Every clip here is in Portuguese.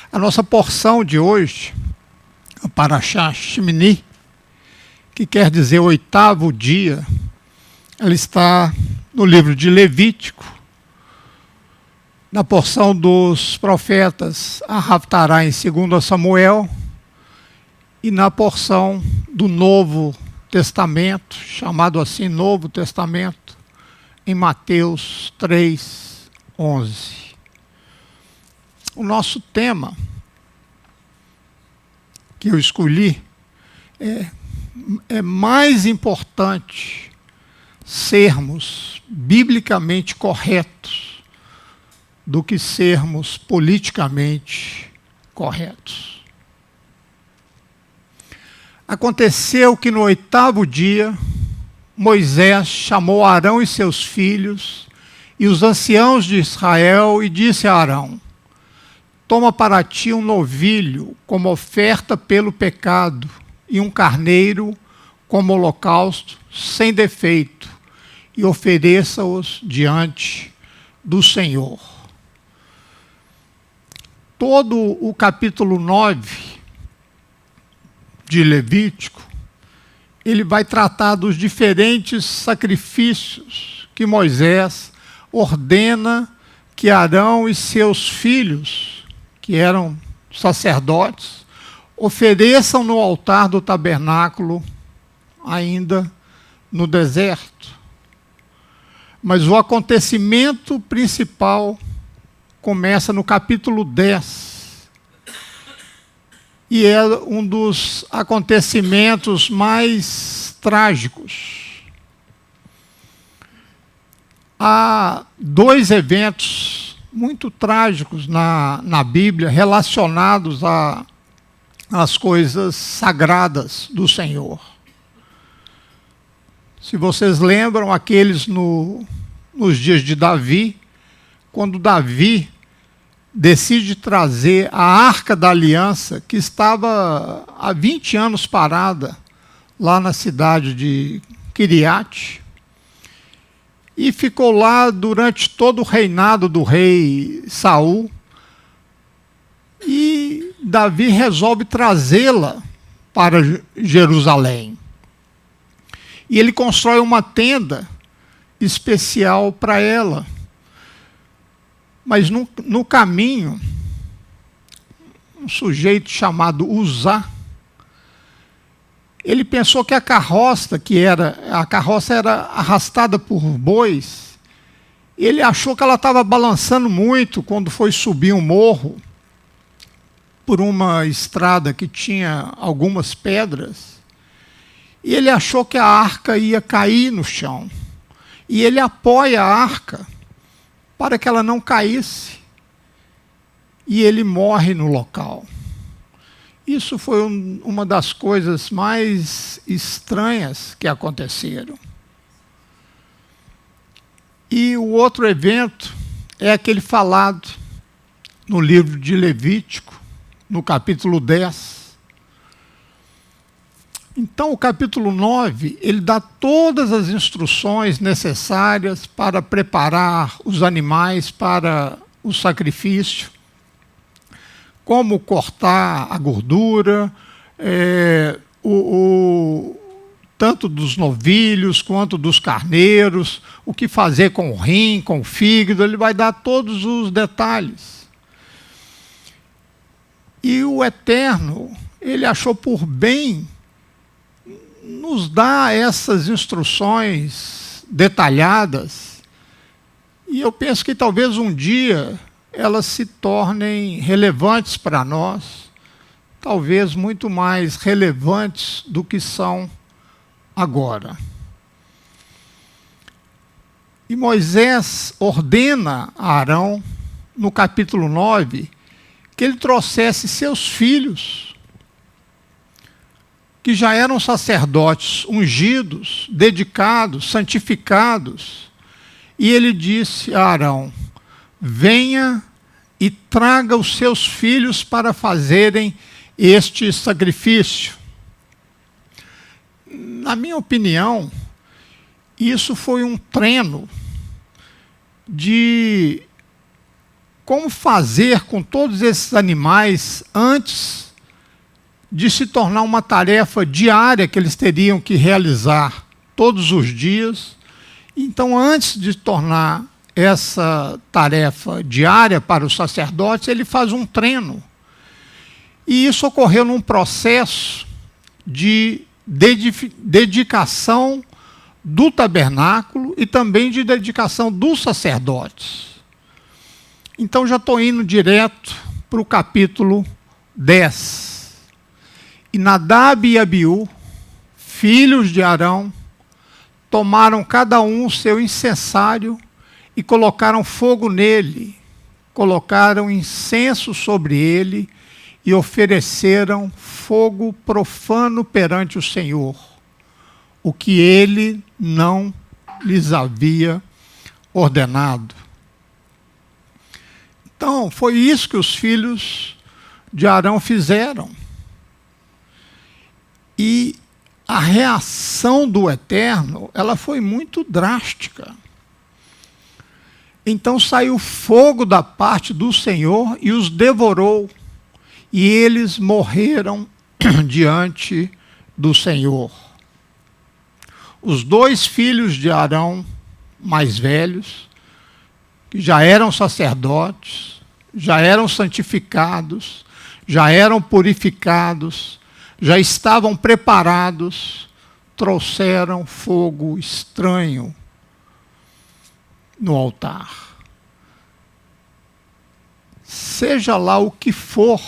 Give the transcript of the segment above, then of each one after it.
A nossa porção de hoje, a Parashá Shmini, que quer dizer oitavo dia, ela está no livro de Levítico, na porção dos profetas Haftará em 2 Samuel e na porção do Novo Testamento, chamado assim Novo Testamento, em Mateus 3:11. O nosso tema que eu escolhi é mais importante sermos biblicamente corretos do que sermos politicamente corretos. Aconteceu que no oitavo dia, Moisés chamou Arão e seus filhos e os anciãos de Israel e disse a Arão: toma para ti um novilho como oferta pelo pecado e um carneiro como holocausto sem defeito e ofereça-os diante do Senhor. Todo o capítulo 9 de Levítico, ele vai tratar dos diferentes sacrifícios que Moisés ordena que Arão e seus filhos, que eram sacerdotes, ofereçam no altar do tabernáculo, ainda no deserto. Mas o acontecimento principal começa no capítulo 10. E é um dos acontecimentos mais trágicos. Há dois eventos muito trágicos na Bíblia relacionados às coisas sagradas do Senhor. Se vocês lembram, aqueles nos dias de Davi, quando Davi decide trazer a Arca da Aliança, que estava há 20 anos parada lá na cidade de Quiriate, e ficou lá durante todo o reinado do rei Saul, e Davi resolve trazê-la para Jerusalém. E ele constrói uma tenda especial para ela. Mas no caminho, um sujeito chamado Uzá, ele pensou que a carroça era arrastada por bois. Ele achou que ela estava balançando muito quando foi subir um morro por uma estrada que tinha algumas pedras. E ele achou que a arca ia cair no chão. E ele apoia a arca para que ela não caísse. E ele morre no local. Isso foi uma das coisas mais estranhas que aconteceram. E o outro evento é aquele falado no livro de Levítico, no capítulo 10. Então, o capítulo 9, ele dá todas as instruções necessárias para preparar os animais para o sacrifício, como cortar a gordura, tanto dos novilhos quanto dos carneiros, o que fazer com o rim, com o fígado, ele vai dar todos os detalhes. E o Eterno, ele achou por bem nos dar essas instruções detalhadas, e eu penso que talvez um dia elas se tornem relevantes para nós, talvez muito mais relevantes do que são agora. E Moisés ordena a Arão, no capítulo 9, que ele trouxesse seus filhos, que já eram sacerdotes ungidos, dedicados, santificados, e ele disse a Arão: venha e traga os seus filhos para fazerem este sacrifício. Na minha opinião, isso foi um treino de como fazer com todos esses animais antes de se tornar uma tarefa diária que eles teriam que realizar todos os dias. Então, antes de tornar essa tarefa diária para os sacerdotes, ele faz um treino. E isso ocorreu num processo de dedicação do tabernáculo e também de dedicação dos sacerdotes. Então já estou indo direto para o capítulo 10. E Nadab e Abiú, filhos de Arão, tomaram cada um o seu incensário e colocaram fogo nele, colocaram incenso sobre ele e ofereceram fogo profano perante o Senhor, o que ele não lhes havia ordenado. Então, foi isso que os filhos de Arão fizeram. E a reação do Eterno, ela foi muito drástica. Então saiu fogo da parte do Senhor e os devorou, e eles morreram diante do Senhor. Os 2 filhos de Arão, mais velhos, que já eram sacerdotes, já eram santificados, já eram purificados, já estavam preparados, trouxeram fogo estranho no altar. Seja lá o que for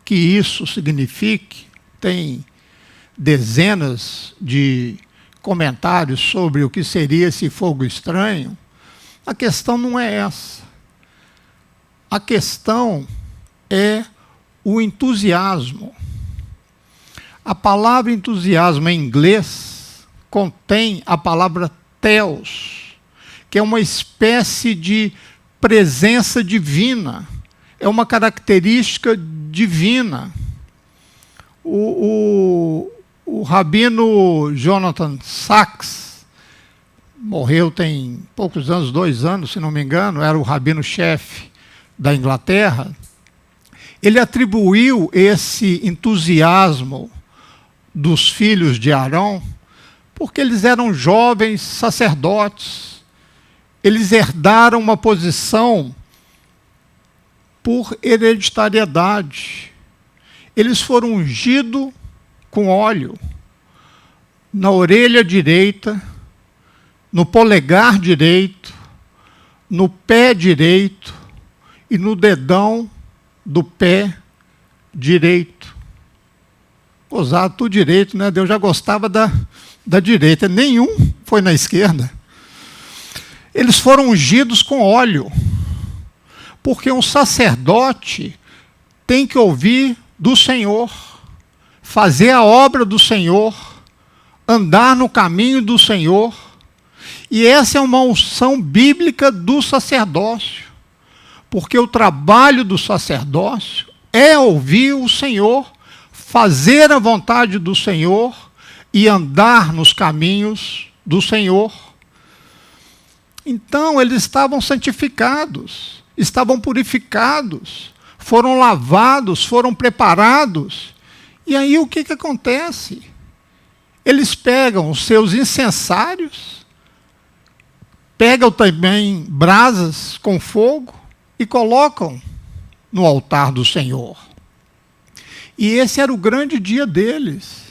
que isso signifique, tem dezenas de comentários sobre o que seria esse fogo estranho. A questão não é essa. A questão é o entusiasmo. A palavra entusiasmo em inglês contém a palavra theos, que é uma espécie de presença divina, é uma característica divina. O rabino Jonathan Sacks, morreu tem poucos anos, 2 anos, se não me engano, era o rabino-chefe da Inglaterra. Ele atribuiu esse entusiasmo dos filhos de Arão porque eles eram jovens sacerdotes. Eles herdaram uma posição por hereditariedade. Eles foram ungidos com óleo na orelha direita, no polegar direito, no pé direito e no dedão do pé direito. Usado tudo direito, né? Deus já gostava da direita, nenhum foi na esquerda. Eles foram ungidos com óleo, porque um sacerdote tem que ouvir do Senhor, fazer a obra do Senhor, andar no caminho do Senhor. E essa é uma unção bíblica do sacerdócio, porque o trabalho do sacerdócio é ouvir o Senhor, fazer a vontade do Senhor e andar nos caminhos do Senhor. Então, eles estavam santificados, estavam purificados, foram lavados, foram preparados. E aí o que acontece? Eles pegam os seus incensários, pegam também brasas com fogo e colocam no altar do Senhor. E esse era o grande dia deles.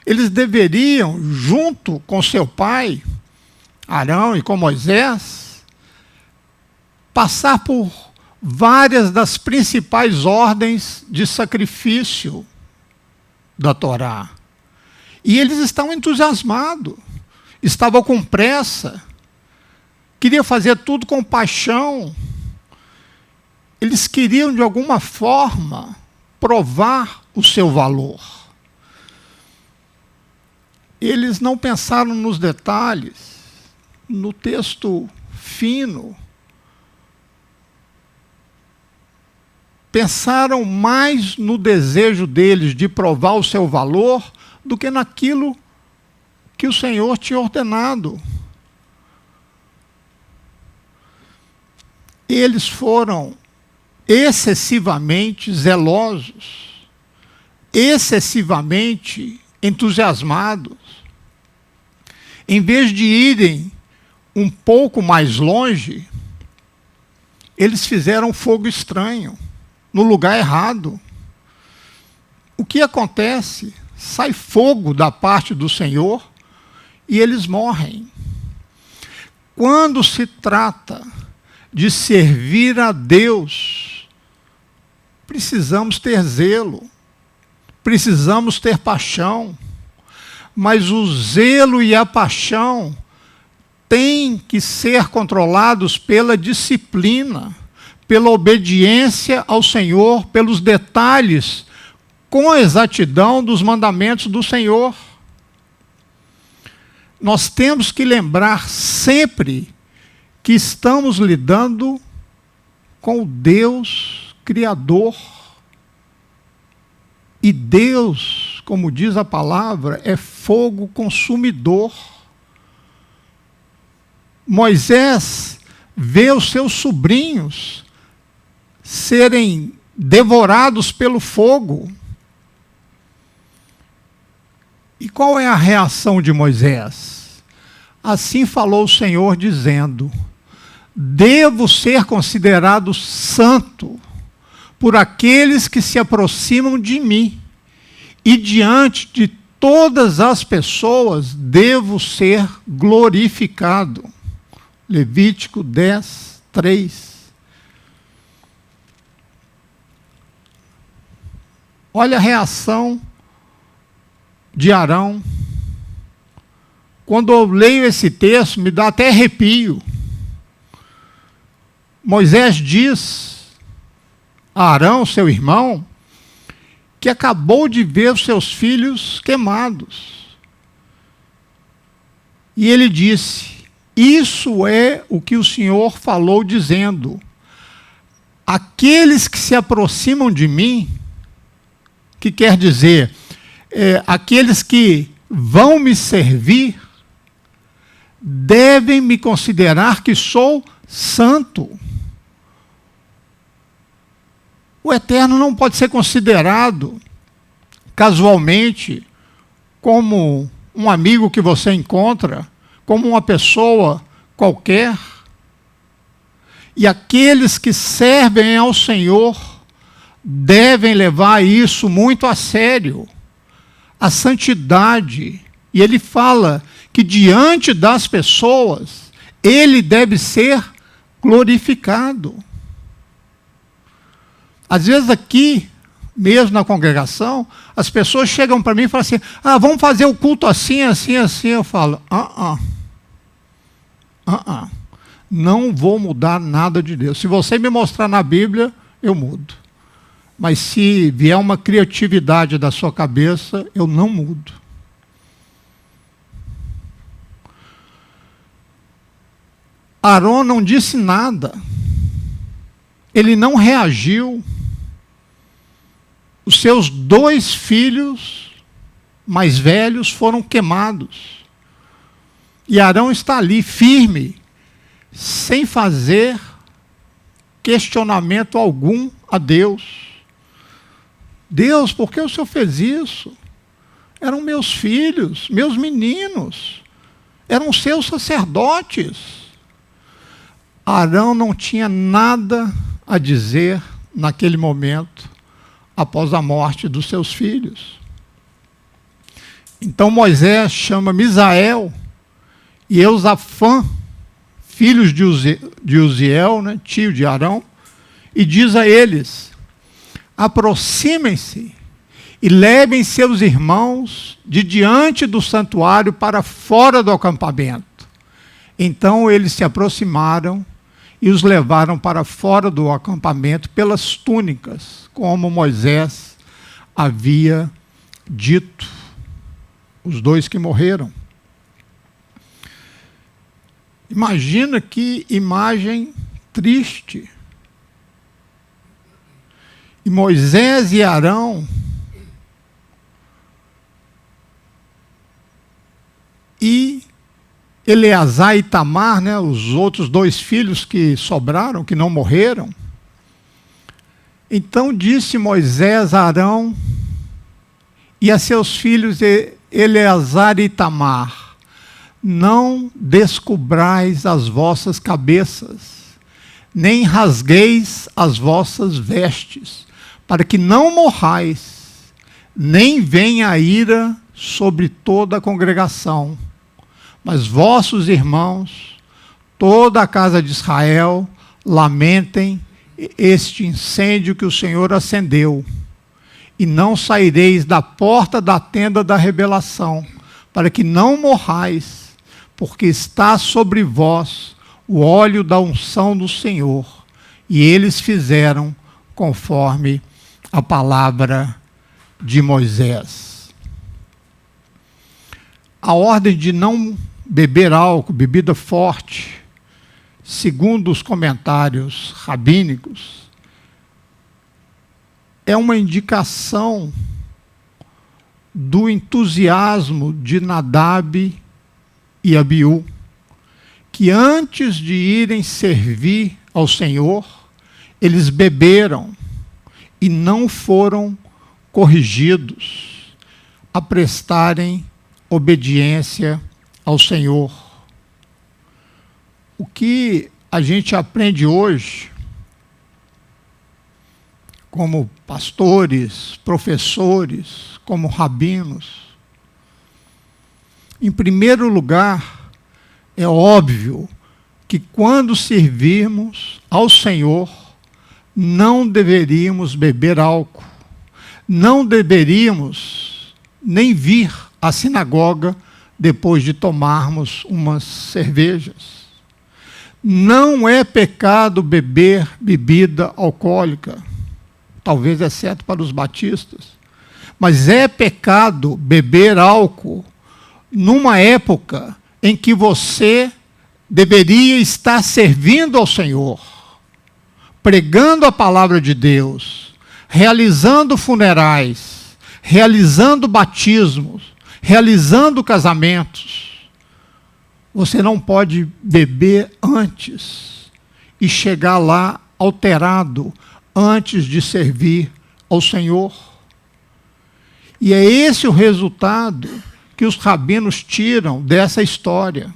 Eles deveriam, junto com seu pai, Arão, e com Moisés, passar por várias das principais ordens de sacrifício da Torá. E eles estavam entusiasmados, estavam com pressa, queriam fazer tudo com paixão. Eles queriam, de alguma forma, provar o seu valor. Eles não pensaram nos detalhes, no texto fino. Pensaram mais no desejo deles de provar o seu valor do que naquilo que o Senhor tinha ordenado. eles foram excessivamente zelosos, excessivamente entusiasmados. Em vez de irem um pouco mais longe, eles fizeram fogo estranho, no lugar errado. O que acontece? Sai fogo da parte do Senhor e eles morrem. Quando se trata de servir a Deus, precisamos ter zelo, precisamos ter paixão, mas o zelo e a paixão têm que ser controlados pela disciplina, pela obediência ao Senhor, pelos detalhes, com a exatidão dos mandamentos do Senhor. Nós temos que lembrar sempre que estamos lidando com o Deus Criador. E Deus, como diz a palavra, é fogo consumidor. Moisés vê os seus sobrinhos serem devorados pelo fogo. E qual é a reação de Moisés? Assim falou o Senhor, dizendo: devo ser considerado santo por aqueles que se aproximam de mim, e diante de todas as pessoas devo ser glorificado. Levítico 10, 3. Olha a reação de Arão. Quando eu leio esse texto, me dá até arrepio. Moisés diz a Arão, seu irmão, que acabou de ver os seus filhos queimados. E ele disse: isso é o que o Senhor falou, dizendo: aqueles que se aproximam de mim, que quer dizer, aqueles que vão me servir, devem me considerar que sou santo. O Eterno não pode ser considerado casualmente como um amigo que você encontra, como uma pessoa qualquer. E aqueles que servem ao Senhor devem levar isso muito a sério, a santidade. E ele fala que diante das pessoas, ele deve ser glorificado. Às vezes aqui, mesmo na congregação, as pessoas chegam para mim e falam assim: vamos fazer o culto assim, assim, assim. Eu falo: não vou mudar nada de Deus. Se você me mostrar na Bíblia, eu mudo. Mas se vier uma criatividade da sua cabeça, eu não mudo. Arão não disse nada. Ele não reagiu. Os seus 2 filhos mais velhos foram queimados. E Arão está ali, firme, sem fazer questionamento algum a Deus. Deus, por que o Senhor fez isso? Eram meus filhos, meus meninos, eram seus sacerdotes. Arão não tinha nada a dizer naquele momento, após a morte dos seus filhos. Então Moisés chama Misael e Eusafã, filhos de Uziel, né, tio de Arão, e diz a eles: aproximem-se e levem seus irmãos de diante do santuário para fora do acampamento. Então eles se aproximaram e os levaram para fora do acampamento pelas túnicas, como Moisés havia dito, os 2 que morreram. Imagina que imagem triste. E Moisés e Arão, e Eleazar e Itamar, né, os outros 2 filhos que sobraram, que não morreram. Então disse Moisés a Arão e a seus filhos Eleazar e Itamar: não descubrais as vossas cabeças, nem rasgueis as vossas vestes, para que não morrais, nem venha a ira sobre toda a congregação. Mas vossos irmãos, toda a casa de Israel, lamentem este incêndio que o Senhor acendeu. E não saireis da porta da tenda da revelação, para que não morrais, porque está sobre vós o óleo da unção do Senhor. E eles fizeram conforme a palavra de Moisés. A ordem de não beber álcool, bebida forte, segundo os comentários rabínicos, é uma indicação do entusiasmo de Nadab e Abiú, que antes de irem servir ao Senhor, eles beberam e não foram corrigidos a prestarem obediência ao Senhor. O que a gente aprende hoje, como pastores, professores, como rabinos, em primeiro lugar, é óbvio que quando servirmos ao Senhor, não deveríamos beber álcool, não deveríamos nem vir à sinagoga depois de tomarmos umas cervejas. Não é pecado beber bebida alcoólica, talvez exceto para os batistas, mas é pecado beber álcool numa época em que você deveria estar servindo ao Senhor, pregando a palavra de Deus, realizando funerais, realizando batismos, realizando casamentos. Você não pode beber antes e chegar lá alterado antes de servir ao Senhor. E é esse o resultado que os rabinos tiram dessa história.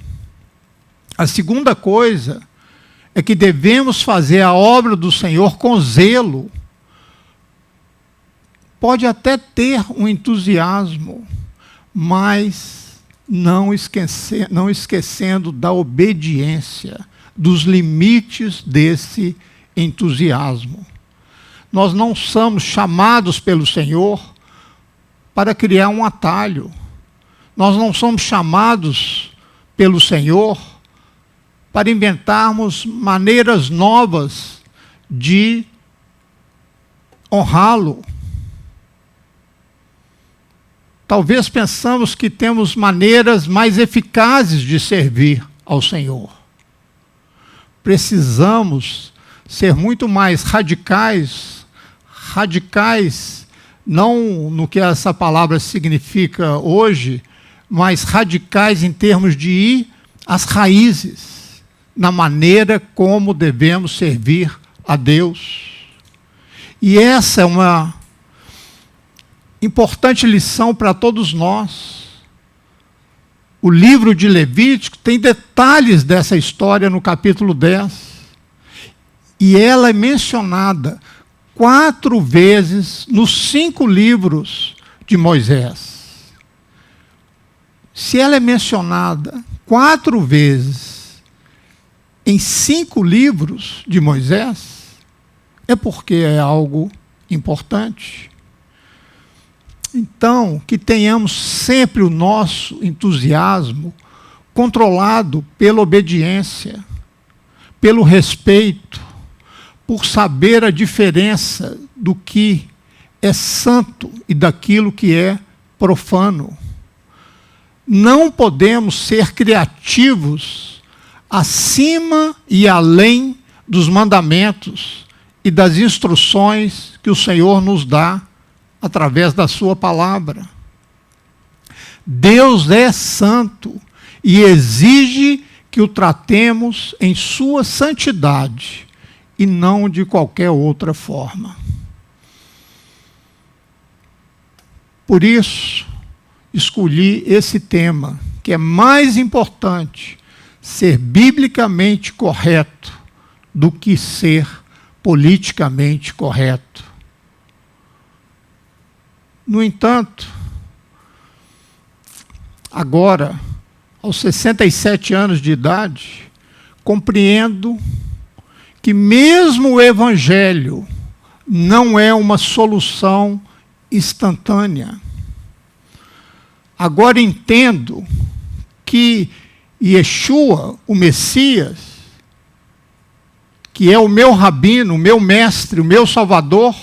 A segunda coisa é que devemos fazer a obra do Senhor com zelo. Pode até ter um entusiasmo, mas não esquecendo da obediência, dos limites desse entusiasmo. Nós não somos chamados pelo Senhor para criar um atalho. Nós não somos chamados pelo Senhor para inventarmos maneiras novas de honrá-lo. Talvez pensamos que temos maneiras mais eficazes de servir ao Senhor. Precisamos ser muito mais radicais não no que essa palavra significa hoje, mas radicais em termos de ir às raízes, na maneira como devemos servir a Deus. E essa é uma importante lição para todos nós. O livro de Levítico tem detalhes dessa história no capítulo 10. E ela é mencionada 4 vezes nos 5 livros de Moisés. Se ela é mencionada 4 vezes em 5 livros de Moisés, é porque é algo importante. Então, que tenhamos sempre o nosso entusiasmo controlado pela obediência, pelo respeito, por saber a diferença do que é santo e daquilo que é profano. Não podemos ser criativos acima e além dos mandamentos e das instruções que o Senhor nos dá através da sua palavra. Deus é santo e exige que o tratemos em sua santidade e não de qualquer outra forma. Por isso, escolhi esse tema, que é mais importante ser biblicamente correto do que ser politicamente correto. No entanto, agora, aos 67 anos de idade, compreendo que mesmo o Evangelho não é uma solução instantânea. Agora entendo que Yeshua, o Messias, que é o meu rabino, o meu mestre, o meu salvador,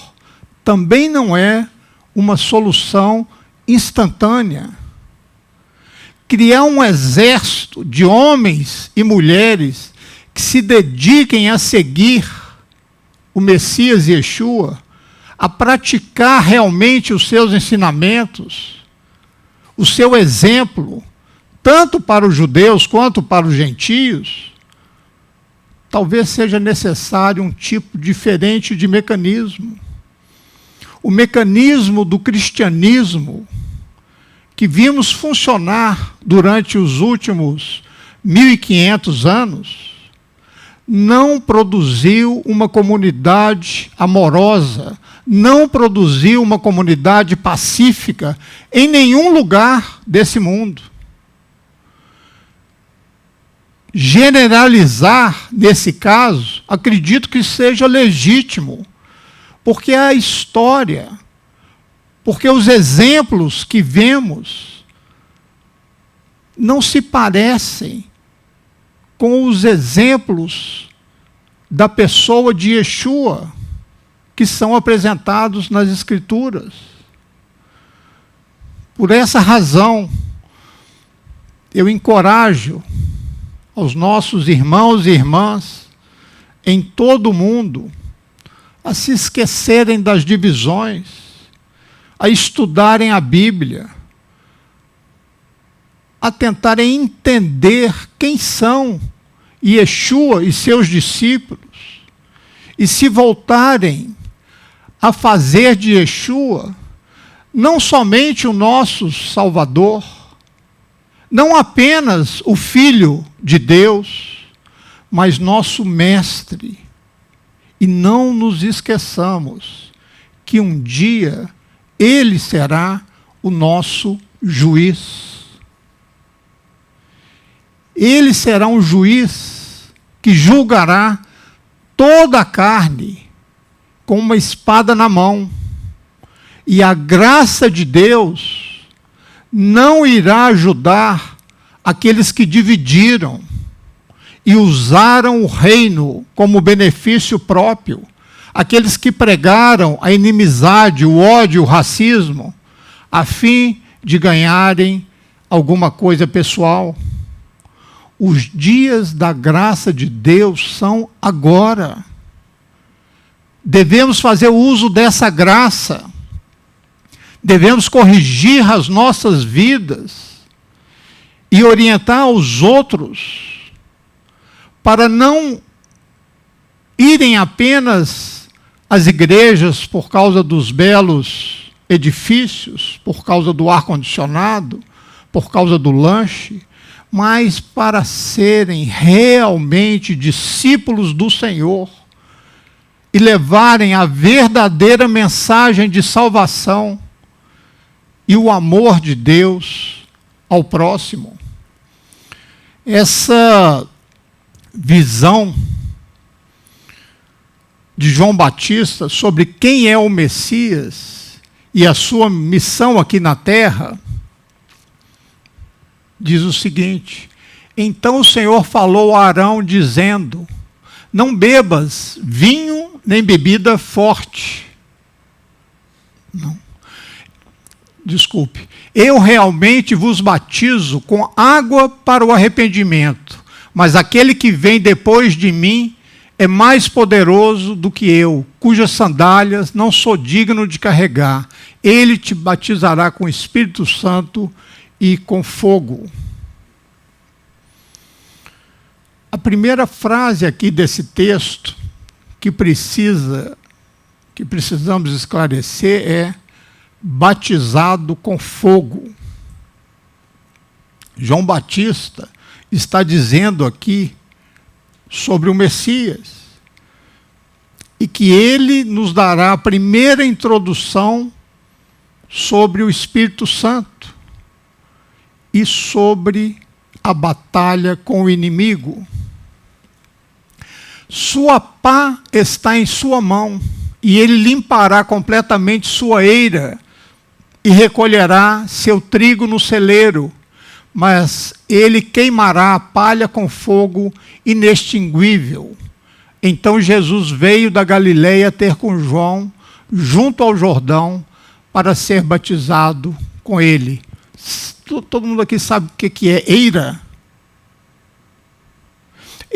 também não é uma solução instantânea. Criar um exército de homens e mulheres que se dediquem a seguir o Messias Yeshua, a praticar realmente os seus ensinamentos, o seu exemplo, tanto para os judeus quanto para os gentios, talvez seja necessário um tipo diferente de mecanismo. O mecanismo do cristianismo que vimos funcionar durante os últimos 1.500 anos não produziu uma comunidade amorosa, não produziu uma comunidade pacífica em nenhum lugar desse mundo. Generalizar, nesse caso, acredito que seja legítimo, porque a história, porque os exemplos que vemos não se parecem com os exemplos da pessoa de Yeshua que são apresentados nas Escrituras. Por essa razão, eu encorajo aos nossos irmãos e irmãs em todo o mundo a se esquecerem das divisões, a estudarem a Bíblia, a tentarem entender quem são Yeshua e seus discípulos, e se voltarem a fazer de Yeshua não somente o nosso Salvador, não apenas o Filho de Deus, mas nosso Mestre. E não nos esqueçamos que um dia Ele será o nosso juiz. Ele será um juiz que julgará toda a carne com uma espada na mão. E a graça de Deus não irá ajudar aqueles que dividiram e usaram o reino como benefício próprio, aqueles que pregaram a inimizade, o ódio, o racismo, a fim de ganharem alguma coisa pessoal. Os dias da graça de Deus são agora. Devemos fazer uso dessa graça. Devemos corrigir as nossas vidas e orientar os outros para não irem apenas às igrejas por causa dos belos edifícios, por causa do ar-condicionado, por causa do lanche, mas para serem realmente discípulos do Senhor e levarem a verdadeira mensagem de salvação e o amor de Deus ao próximo. Essa visão de João Batista sobre quem é o Messias e a sua missão aqui na terra, diz o seguinte: então o Senhor falou a Arão dizendo: não bebas vinho nem bebida forte. Não. Desculpe. Eu realmente vos batizo com água para o arrependimento, mas aquele que vem depois de mim é mais poderoso do que eu, cujas sandálias não sou digno de carregar. Ele te batizará com o Espírito Santo e com fogo. A primeira frase aqui desse texto que precisamos esclarecer é batizado com fogo. João Batista está dizendo aqui sobre o Messias e que ele nos dará a primeira introdução sobre o Espírito Santo e sobre a batalha com o inimigo. Sua pá está em sua mão, e ele limpará completamente sua eira, e recolherá seu trigo no celeiro, mas ele queimará a palha com fogo inextinguível. Então Jesus veio da Galileia ter com João, junto ao Jordão, para ser batizado com ele. Todo mundo aqui sabe o que é eira?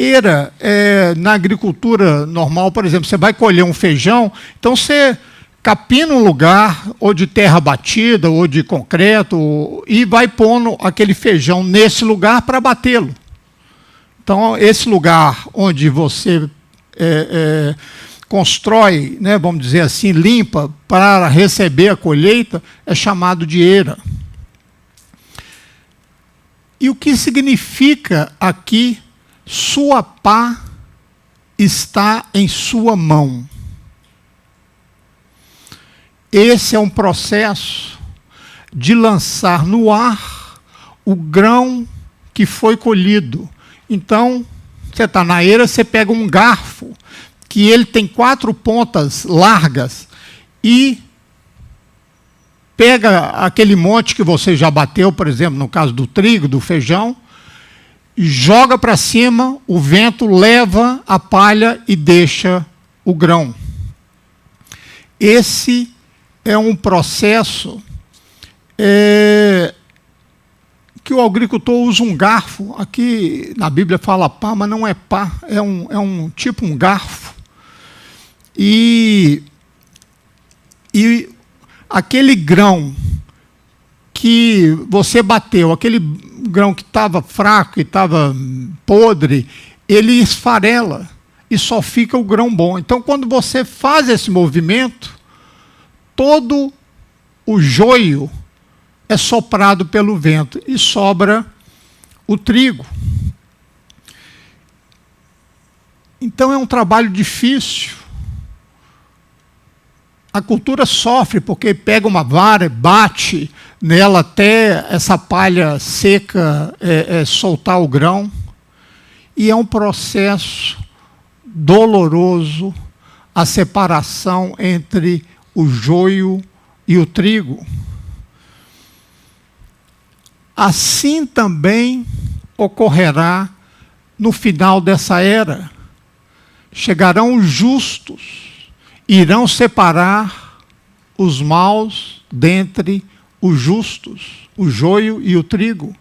Eira, na agricultura normal, por exemplo, você vai colher um feijão, então você capina um lugar, ou de terra batida, ou de concreto, e vai pondo aquele feijão nesse lugar para batê-lo. Então, esse lugar onde você constrói, né, vamos dizer assim, limpa para receber a colheita, é chamado de eira. E o que significa aqui, sua pá está em sua mão? Esse é um processo de lançar no ar o grão que foi colhido. Então, você está na eira, você pega um garfo, que ele tem 4 pontas largas, e pega aquele monte que você já bateu, por exemplo, no caso do trigo, do feijão, joga para cima, o vento leva a palha e deixa o grão. Esse é um processo que o agricultor usa um garfo. Aqui na Bíblia fala pá, mas não é pá, é um tipo um garfo. E aquele grão que você bateu, aquele grão que estava fraco, que estava podre, ele esfarela e só fica o grão bom. Então, quando você faz esse movimento, todo o joio é soprado pelo vento e sobra o trigo. Então, é um trabalho difícil. A cultura sofre porque pega uma vara, bate nela até essa palha seca soltar o grão. E é um processo doloroso a separação entre o joio e o trigo. Assim também ocorrerá no final dessa era. Chegarão os justos, irão separar os maus dentre os justos, o joio e o trigo,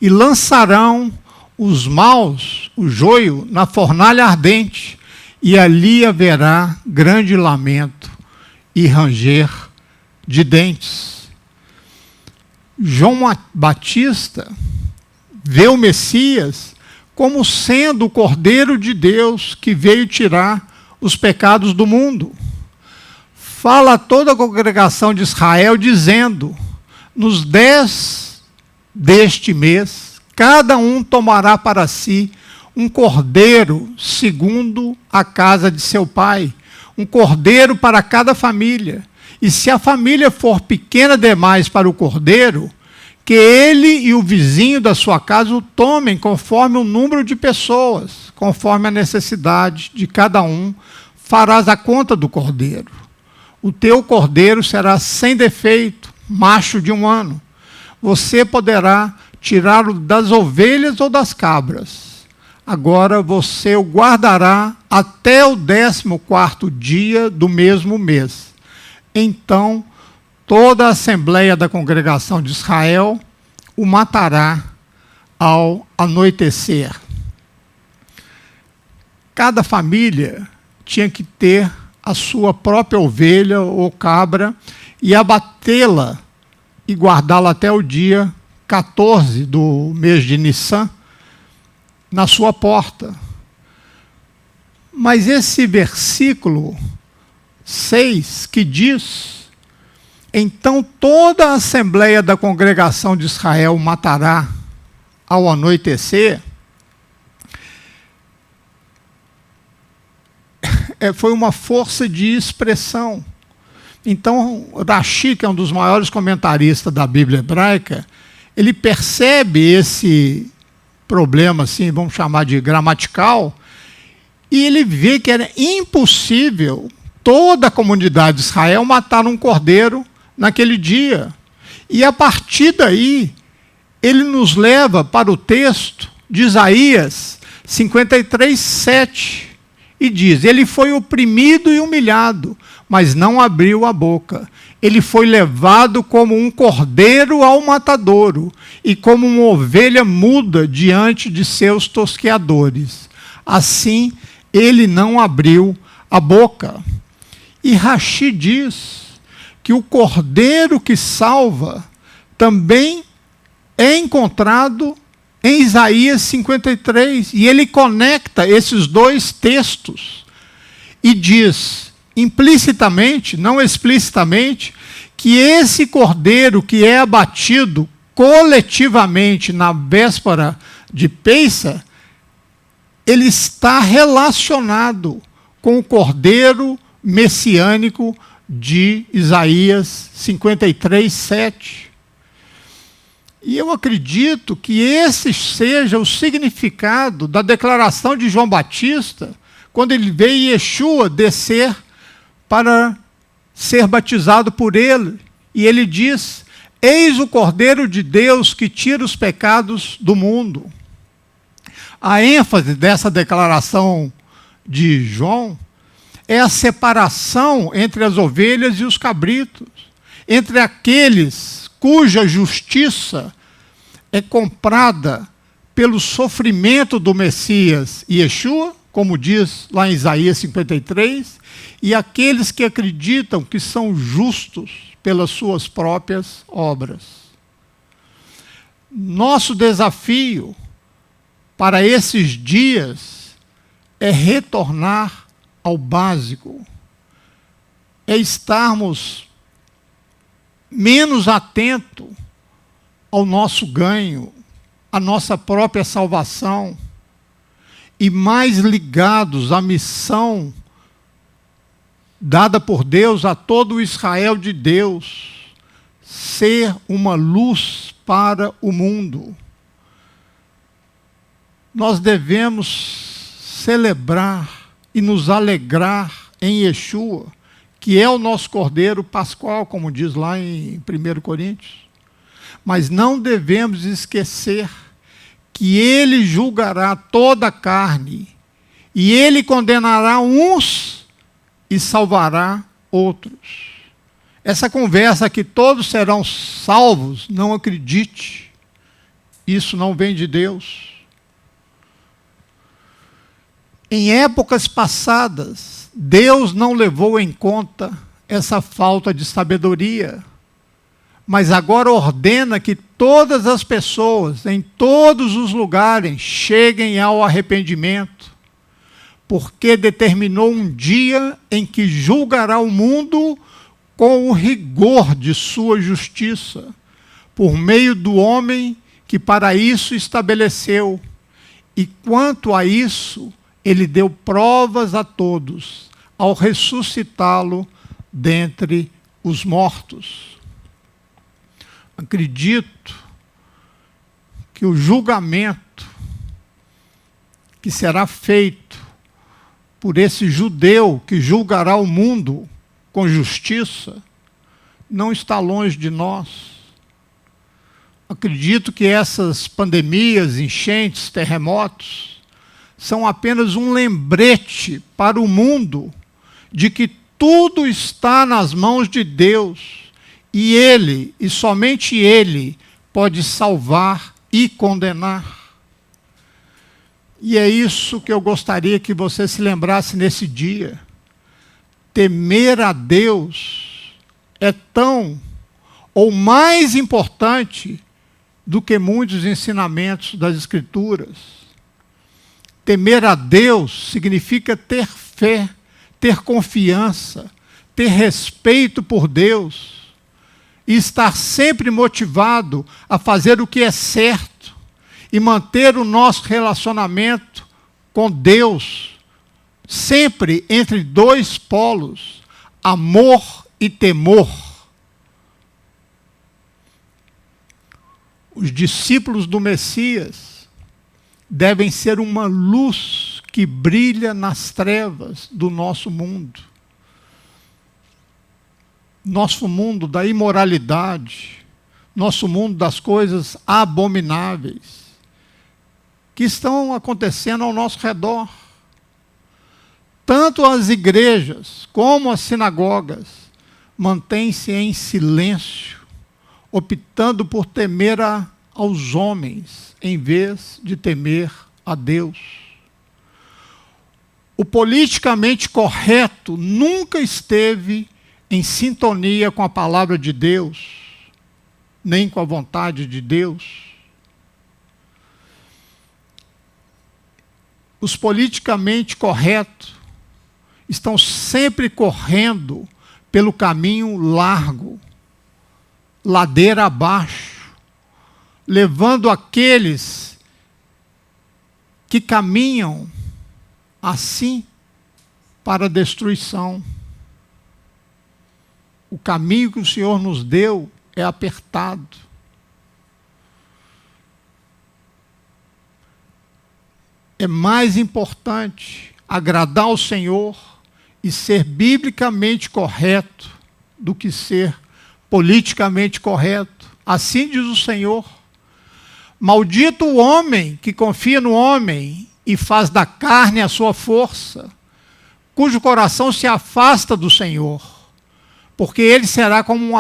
e lançarão os maus, o joio, na fornalha ardente, e ali haverá grande lamento e ranger de dentes. João Batista vê o Messias como sendo o Cordeiro de Deus que veio tirar os pecados do mundo. Fala a toda a congregação de Israel, dizendo: nos 10 deste mês, cada um tomará para si um cordeiro segundo a casa de seu pai, um cordeiro para cada família. E se a família for pequena demais para o cordeiro, que ele e o vizinho da sua casa o tomem conforme o número de pessoas, conforme a necessidade de cada um, farás a conta do cordeiro. O teu cordeiro será sem defeito, macho de 1 ano. Você poderá tirá-lo das ovelhas ou das cabras. Agora você o guardará até o 14º dia do mesmo mês. Então, toda a assembleia da congregação de Israel o matará ao anoitecer. Cada família tinha que ter a sua própria ovelha ou cabra e abatê-la e guardá-la até o dia 14 do mês de Nissan. na sua porta. Mas esse versículo 6 que diz: então toda a assembleia da congregação de Israel matará ao anoitecer, foi uma força de expressão. Então, Rashi, que é um dos maiores comentaristas da Bíblia hebraica, ele percebe esse problema, assim, vamos chamar de gramatical, e ele vê que era impossível toda a comunidade de Israel matar um cordeiro naquele dia. E a partir daí, ele nos leva para o texto de Isaías 53:7, e diz: ele foi oprimido e humilhado, mas não abriu a boca. Ele foi levado como um cordeiro ao matadouro, e como uma ovelha muda diante de seus tosqueadores. Assim, ele não abriu a boca. E Rashi diz que o cordeiro que salva também é encontrado em Isaías 53. E ele conecta esses dois textos e diz, implicitamente, não explicitamente, que esse cordeiro que é abatido coletivamente na véspera de Pêssah, ele está relacionado com o cordeiro messiânico de Isaías 53:7. E eu acredito que esse seja o significado da declaração de João Batista, quando ele vê Yeshua descer para ser batizado por ele. E ele diz: eis o Cordeiro de Deus que tira os pecados do mundo. A ênfase dessa declaração de João é a separação entre as ovelhas e os cabritos, entre aqueles cuja justiça é comprada pelo sofrimento do Messias Yeshua, como diz lá em Isaías 53, e aqueles que acreditam que são justos pelas suas próprias obras. Nosso desafio para esses dias é retornar ao básico, é estarmos menos atentos ao nosso ganho, à nossa própria salvação, e mais ligados à missão dada por Deus a todo o Israel de Deus, ser uma luz para o mundo. Nós devemos celebrar e nos alegrar em Yeshua, que é o nosso Cordeiro Pascual, como diz lá em 1 Coríntios. Mas não devemos esquecer que ele julgará toda a carne, e ele condenará uns e salvará outros. Essa conversa que todos serão salvos, não acredite. Isso não vem de Deus. Em épocas passadas, Deus não levou em conta essa falta de sabedoria, mas agora ordena que todas as pessoas, em todos os lugares, cheguem ao arrependimento, porque determinou um dia em que julgará o mundo com o rigor de sua justiça, por meio do homem que para isso estabeleceu. E quanto a isso, ele deu provas a todos, ao ressuscitá-lo dentre os mortos. Acredito que o julgamento que será feito por esse judeu que julgará o mundo com justiça não está longe de nós. Acredito que essas pandemias, enchentes, terremotos, são apenas um lembrete para o mundo de que tudo está nas mãos de Deus, e Ele, e somente Ele, pode salvar e condenar. E é isso que eu gostaria que você se lembrasse nesse dia. Temer a Deus é tão ou mais importante do que muitos ensinamentos das Escrituras. Temer a Deus significa ter fé, ter confiança, ter respeito por Deus e estar sempre motivado a fazer o que é certo e manter o nosso relacionamento com Deus sempre entre dois polos, amor e temor. Os discípulos do Messias devem ser uma luz que brilha nas trevas do nosso mundo. Nosso mundo da imoralidade, nosso mundo das coisas abomináveis que estão acontecendo ao nosso redor. Tanto as igrejas como as sinagogas mantêm-se em silêncio, optando por temer aos homens, em vez de temer a Deus. O politicamente correto nunca esteve em sintonia com a palavra de Deus, nem com a vontade de Deus. Os politicamente corretos estão sempre correndo pelo caminho largo, ladeira abaixo, levando aqueles que caminham assim para a destruição. O caminho que o Senhor nos deu é apertado. É mais importante agradar ao Senhor e ser biblicamente correto do que ser politicamente correto. Assim diz o Senhor. Maldito o homem que confia no homem e faz da carne a sua força, cujo coração se afasta do Senhor, porque ele será como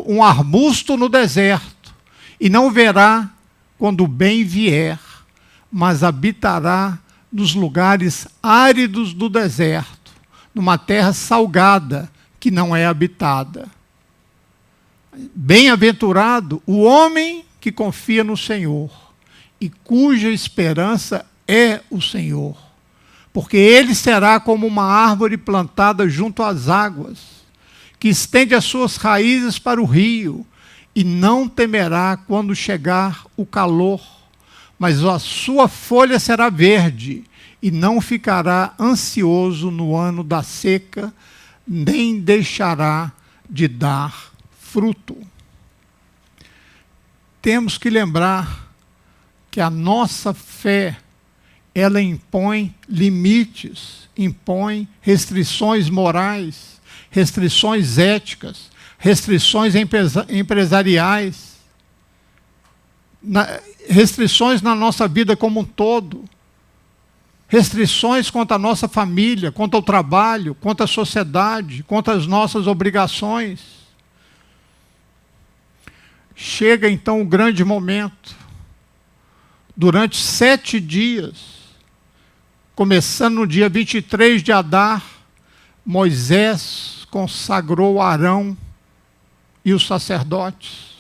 um arbusto no deserto, e não verá quando o bem vier, mas habitará nos lugares áridos do deserto, numa terra salgada que não é habitada. Bem-aventurado o homem que confia no Senhor e cuja esperança é o Senhor, porque ele será como uma árvore plantada junto às águas, que estende as suas raízes para o rio e não temerá quando chegar o calor, mas a sua folha será verde e não ficará ansioso no ano da seca, nem deixará de dar fruto. Temos que lembrar que a nossa fé, ela impõe limites, impõe restrições morais, restrições éticas, restrições empresariais, restrições na nossa vida como um todo, restrições quanto à nossa família, quanto ao trabalho, quanto à sociedade, quanto às nossas obrigações. Chega então o grande momento. Durante 7 dias, começando no dia 23 de Adar, Moisés consagrou Arão e os sacerdotes.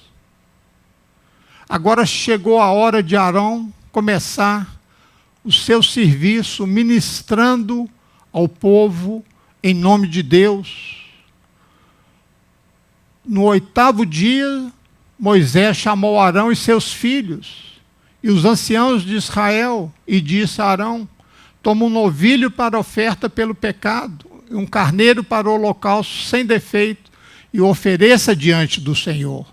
Agora chegou a hora de Arão começar o seu serviço ministrando ao povo em nome de Deus. No 8º dia, Moisés chamou Arão e seus filhos e os anciãos de Israel e disse a Arão: toma um novilho para oferta pelo pecado, e um carneiro para o holocausto sem defeito, e o ofereça diante do Senhor.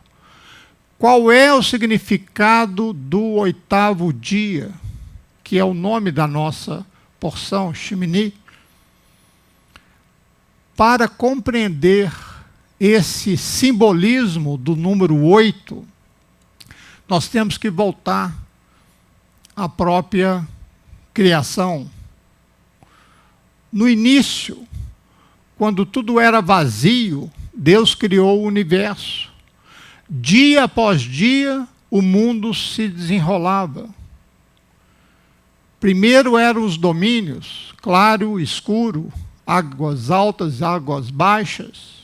Qual é o significado do 8º dia, que é o nome da nossa porção, Shemini? Para compreender esse simbolismo do número 8, nós temos que voltar à própria criação. No início, quando tudo era vazio, Deus criou o universo. Dia após dia, o mundo se desenrolava. Primeiro eram os domínios, claro, escuro, águas altas, águas baixas,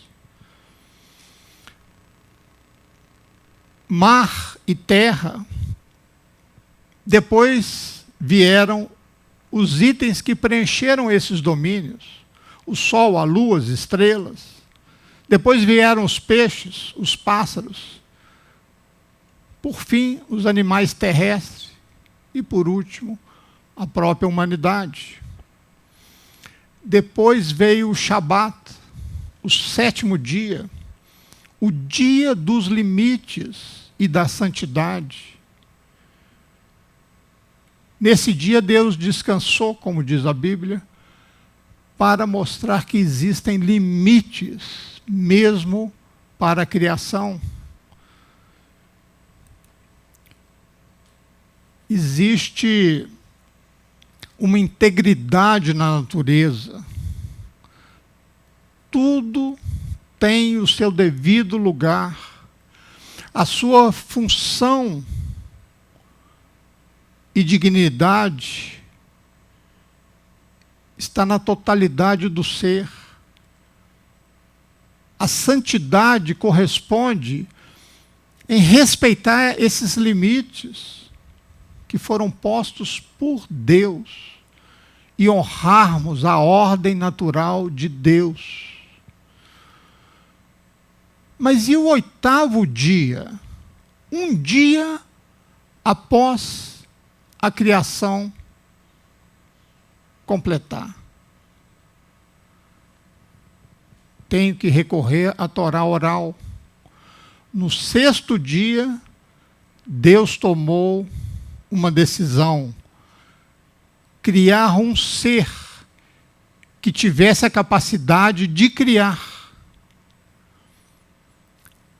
mar e terra. Depois vieram os itens que preencheram esses domínios: o sol, a lua, as estrelas. Depois vieram os peixes, os pássaros. Por fim, os animais terrestres. E, por último, a própria humanidade. Depois veio o Shabat, o sétimo dia, o dia dos limites e da santidade. Nesse dia, Deus descansou, como diz a Bíblia, para mostrar que existem limites, mesmo para a criação. Existe uma integridade na natureza. Tudo tem o seu devido lugar. A sua função e dignidade está na totalidade do ser. A santidade corresponde em respeitar esses limites que foram postos por Deus e honrarmos a ordem natural de Deus. Mas e o oitavo dia? Um dia após a criação completar. Tenho que recorrer à Torá oral. No sexto dia, Deus tomou uma decisão: criar um ser que tivesse a capacidade de criar.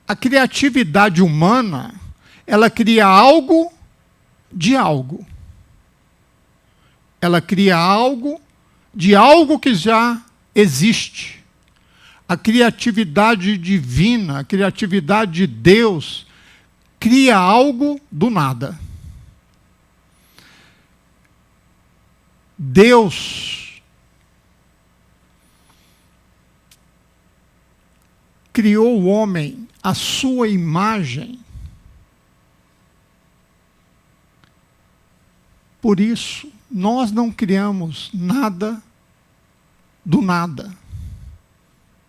A criatividade humana, ela cria algo de algo. Ela cria algo de algo que já existe. A criatividade divina, a criatividade de Deus, cria algo do nada. Deus criou o homem à sua imagem. Por isso, nós não criamos nada do nada.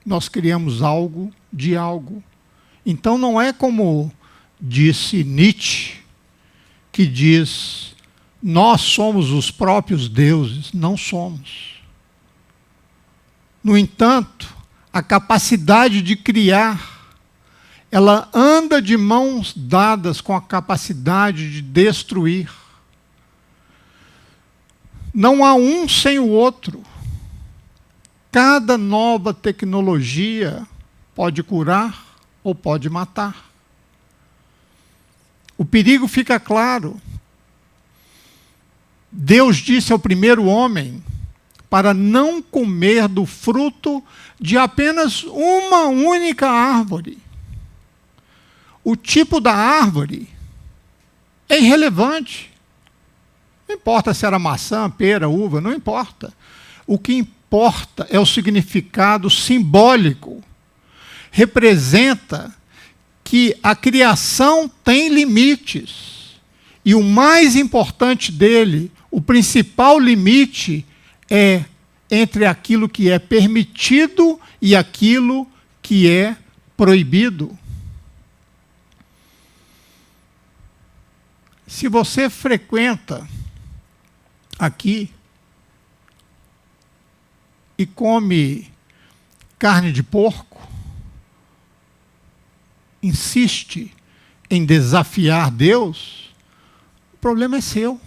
Nós criamos algo de algo. Então não é como disse Nietzsche, que diz: nós somos os próprios deuses. Não somos. No entanto, a capacidade de criar, ela anda de mãos dadas com a capacidade de destruir. Não há um sem o outro. Cada nova tecnologia pode curar ou pode matar. O perigo fica claro. Deus disse ao primeiro homem para não comer do fruto de apenas uma única árvore. O tipo da árvore é irrelevante. Não importa se era maçã, pera, uva, não importa. O que importa é o significado simbólico. Representa que a criação tem limites. E o mais importante dele, o principal limite, é entre aquilo que é permitido e aquilo que é proibido. Se você frequenta aqui e come carne de porco, insiste em desafiar Deus, o problema é seu.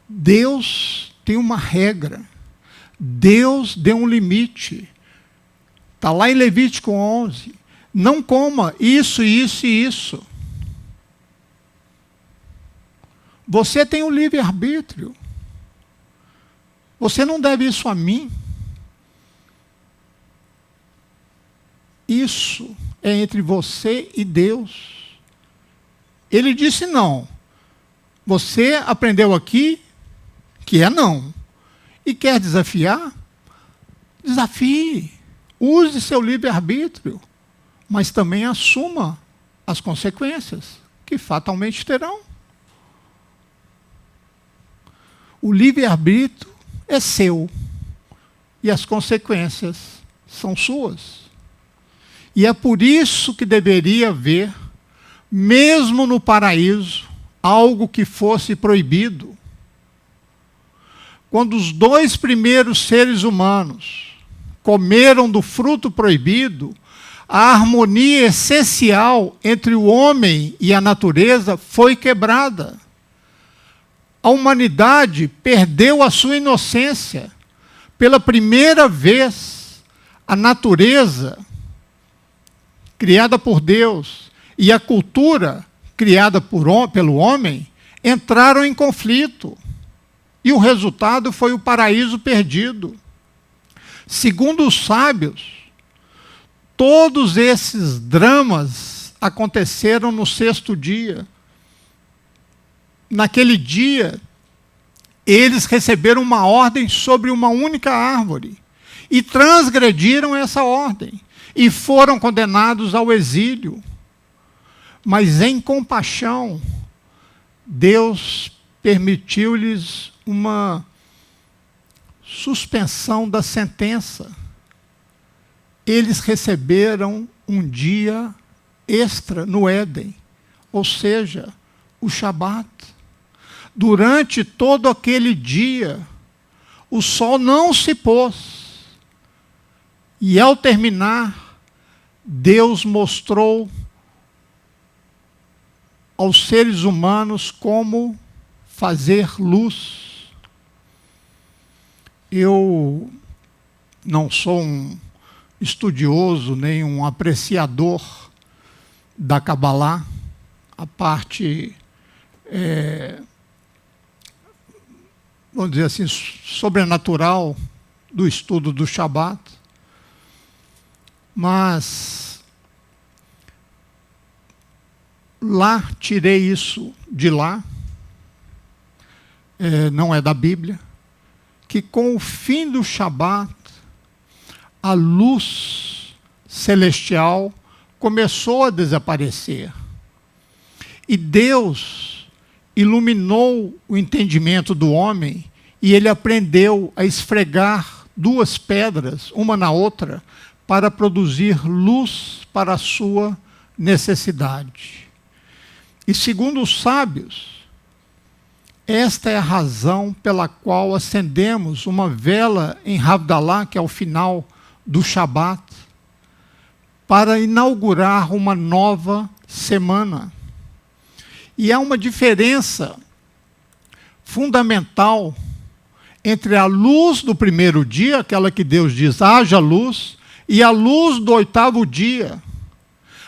Deus tem uma regra. Deus deu um limite. Está lá em Levítico 11. Não coma isso, isso e isso. Você tem um livre-arbítrio. Você não deve isso a mim. Isso é entre você e Deus. Ele disse não. Você aprendeu aqui que é não. E quer desafiar? Desafie. Use seu livre-arbítrio. Mas também assuma as consequências, que fatalmente terão. o livre-arbítrio é seu e as consequências são suas. E é por isso que deveria haver, mesmo no paraíso, algo que fosse proibido. Quando os 2 primeiros seres humanos comeram do fruto proibido, a harmonia essencial entre o homem e a natureza foi quebrada. A humanidade perdeu a sua inocência. Pela primeira vez, a natureza, criada por Deus, e a cultura, criada pelo homem, entraram em conflito. E o resultado foi o paraíso perdido. Segundo os sábios, todos esses dramas aconteceram no 6º dia. Naquele dia, eles receberam uma ordem sobre uma única árvore e transgrediram essa ordem e foram condenados ao exílio. Mas em compaixão, Deus permitiu-lhes uma suspensão da sentença. Eles receberam um dia extra no Éden, ou seja, o Shabat. Durante todo aquele dia, o sol não se pôs. E ao terminar, Deus mostrou aos seres humanos como fazer luz. Eu não sou um estudioso, nem um apreciador da Cabalá, a parte, vamos dizer assim, sobrenatural do estudo do Shabat, mas lá tirei isso de lá, não é da Bíblia, que com o fim do Shabat, a luz celestial começou a desaparecer. E Deus iluminou o entendimento do homem e ele aprendeu a esfregar 2 pedras, uma na outra, para produzir luz para a sua necessidade. E segundo os sábios, esta é a razão pela qual acendemos uma vela em Havdalah, que é o final do Shabat, para inaugurar uma nova semana. E há uma diferença fundamental entre a luz do primeiro dia, aquela que Deus diz, haja luz, e a luz do 8º dia.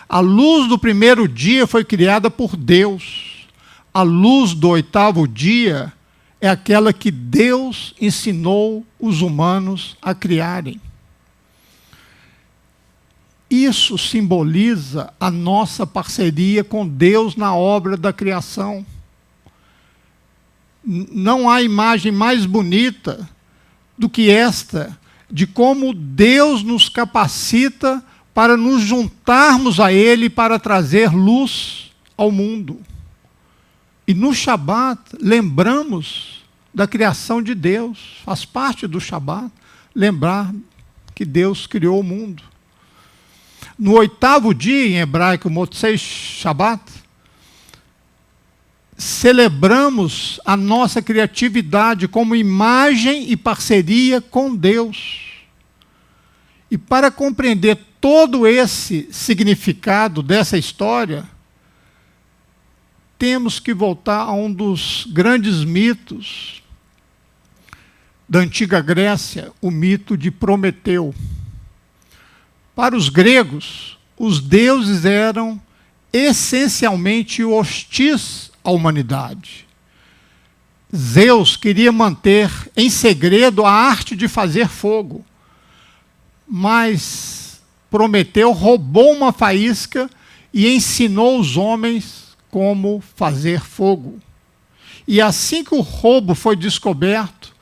A luz do primeiro dia foi criada por Deus. A luz do 8º dia é aquela que Deus ensinou os humanos a criarem. Isso simboliza a nossa parceria com Deus na obra da criação. Não há imagem mais bonita do que esta, de como Deus nos capacita para nos juntarmos a Ele para trazer luz ao mundo. E no Shabat, lembramos da criação de Deus. Faz parte do Shabat lembrar que Deus criou o mundo. No 8º dia, em hebraico, Motzei Shabat, celebramos a nossa criatividade como imagem e parceria com Deus. E para compreender todo esse significado dessa história, temos que voltar a um dos grandes mitos da antiga Grécia, o mito de Prometeu. Para os gregos, os deuses eram essencialmente hostis à humanidade. Zeus queria manter em segredo a arte de fazer fogo, mas Prometeu roubou uma faísca e ensinou os homens como fazer fogo. E assim que o roubo foi descoberto,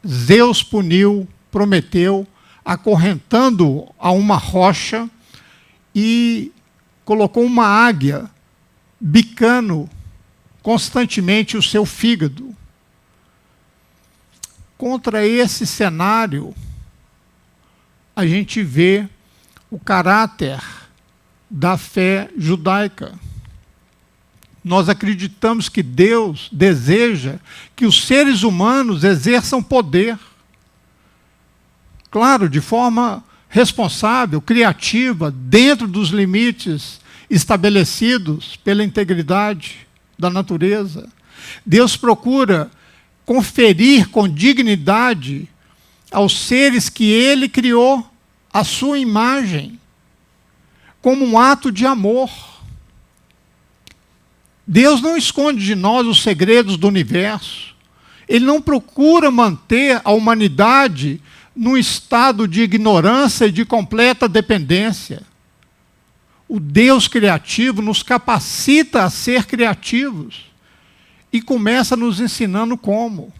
Zeus puniu Prometeu, acorrentando-o a uma rocha e colocou uma águia bicando constantemente o seu fígado. contra esse cenário, a gente vê o caráter da fé judaica. Nós acreditamos que Deus deseja que os seres humanos exerçam poder. Claro, de forma responsável, criativa, dentro dos limites estabelecidos pela integridade da natureza. Deus procura conferir com dignidade aos seres que Ele criou à sua imagem, como um ato de amor. Deus não esconde de nós os segredos do universo. Ele não procura manter a humanidade num estado de ignorância e de completa dependência. O Deus criativo nos capacita a ser criativos e começa nos ensinando como.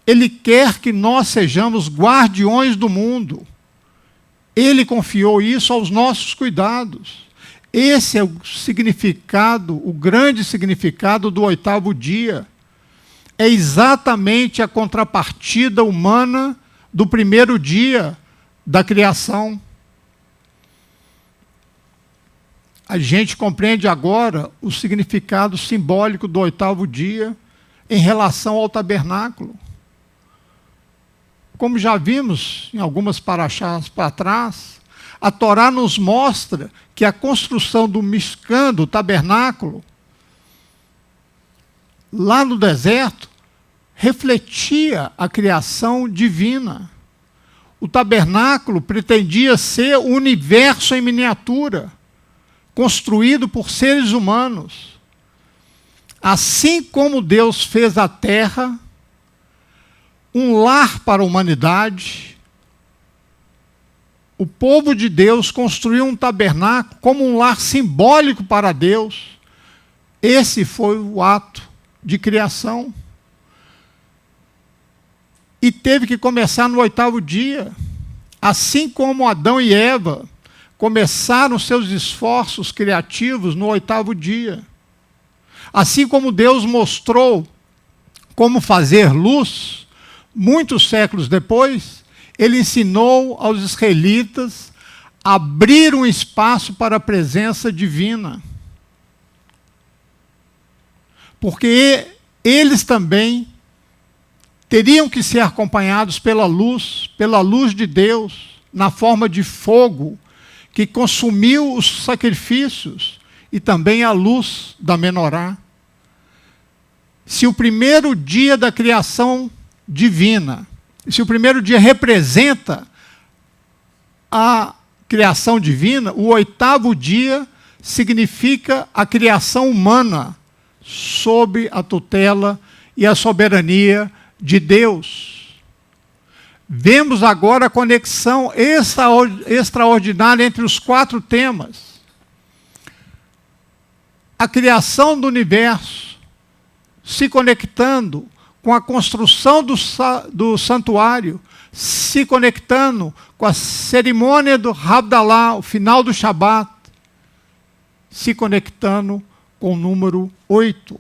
Ele quer que nós sejamos guardiões do mundo. Ele confiou isso aos nossos cuidados. Esse é o significado, o grande significado do 8º dia. É exatamente a contrapartida humana do 1º dia da criação. A gente compreende agora o significado simbólico do 8º dia em relação ao tabernáculo. Como já vimos em algumas paraxás para trás, a Torá nos mostra que a construção do Mishkan, do tabernáculo, lá no deserto, refletia a criação divina. O tabernáculo pretendia ser o universo em miniatura, construído por seres humanos. Assim como Deus fez a terra um lar para a humanidade, o povo de Deus construiu um tabernáculo como um lar simbólico para Deus. Esse foi o ato de criação. E teve que começar no 8º dia. Assim como Adão e Eva começaram seus esforços criativos no 8º dia. Assim como Deus mostrou como fazer luz, muitos séculos depois, Ele ensinou aos israelitas a abrir um espaço para a presença divina. Porque eles também teriam que ser acompanhados pela luz de Deus, na forma de fogo, que consumiu os sacrifícios e também a luz da menorá. Se o 1º dia da criação divina, se o 1º dia representa a criação divina, o 8º dia significa a criação humana sob a tutela e a soberania de Deus. Vemos agora a conexão extraordinária entre os 4 temas. A criação do universo se conectando com a construção do santuário, se conectando com a cerimônia do Havdalah, o final do Shabat, se conectando com o número 8.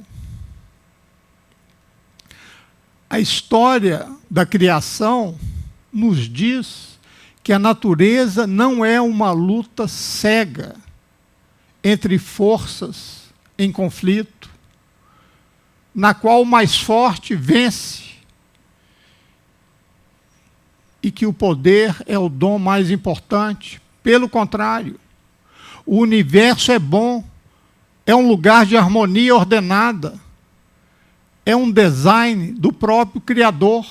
A história da criação nos diz que a natureza não é uma luta cega entre forças em conflito, na qual o mais forte vence, e que o poder é o dom mais importante. Pelo contrário, o universo é bom, é um lugar de harmonia ordenada, é um design do próprio Criador.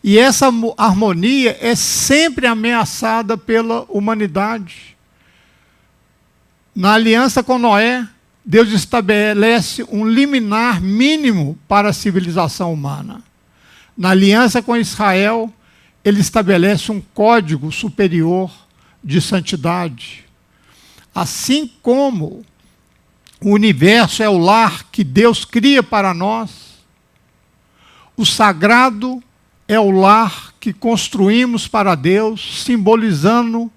E essa harmonia é sempre ameaçada pela humanidade. Na aliança com Noé, Deus estabelece um liminar mínimo para a civilização humana. Na aliança com Israel, Ele estabelece um código superior de santidade. Assim como o universo é o lar que Deus cria para nós, o sagrado é o lar que construímos para Deus, simbolizando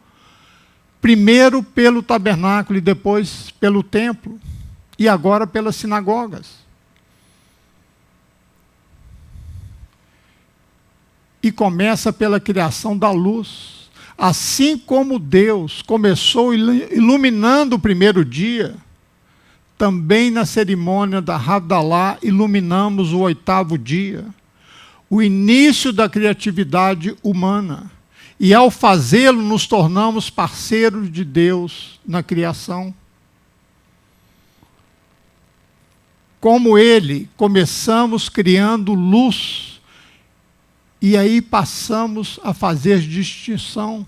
primeiro pelo tabernáculo e depois pelo templo, e agora pelas sinagogas. e começa pela criação da luz. Assim como Deus começou iluminando o primeiro dia, também na cerimônia da Havdalah iluminamos o 8º dia, o início da criatividade humana. E ao fazê-lo, nos tornamos parceiros de Deus na criação. Como Ele, começamos criando luz, e aí passamos a fazer distinção.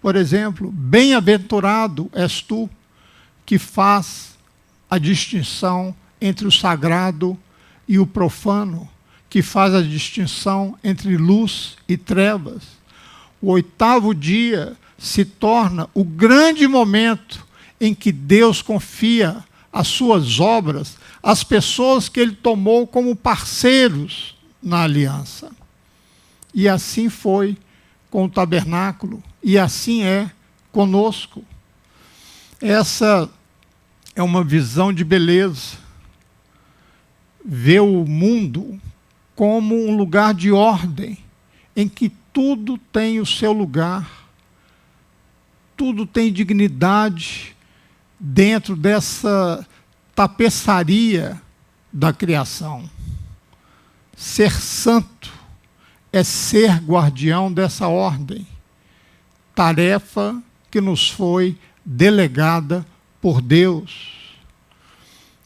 Por exemplo, bem-aventurado és tu, que faz a distinção entre o sagrado e o profano, que faz a distinção entre luz e trevas. O 8º dia se torna o grande momento em que Deus confia as suas obras às pessoas que Ele tomou como parceiros na aliança. E assim foi com o tabernáculo, e assim é conosco. Essa é uma visão de beleza. Ver o mundo como um lugar de ordem, em que tudo tem o seu lugar, tudo tem dignidade dentro dessa tapeçaria da criação. Ser santo é ser guardião dessa ordem, tarefa que nos foi delegada por Deus.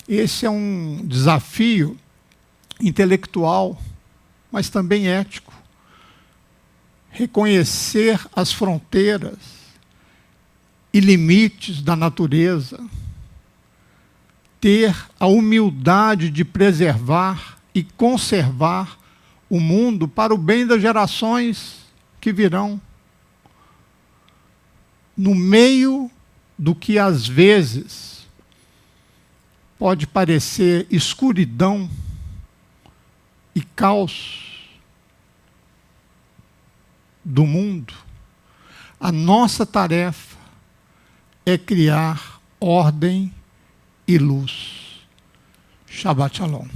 Esse é um desafio intelectual, mas também ético. Reconhecer as fronteiras e limites da natureza, ter a humildade de preservar e conservar o mundo para o bem das gerações que virão. No meio do que às vezes pode parecer escuridão e caos do mundo, a nossa tarefa é criar ordem e luz. Shabbat Shalom.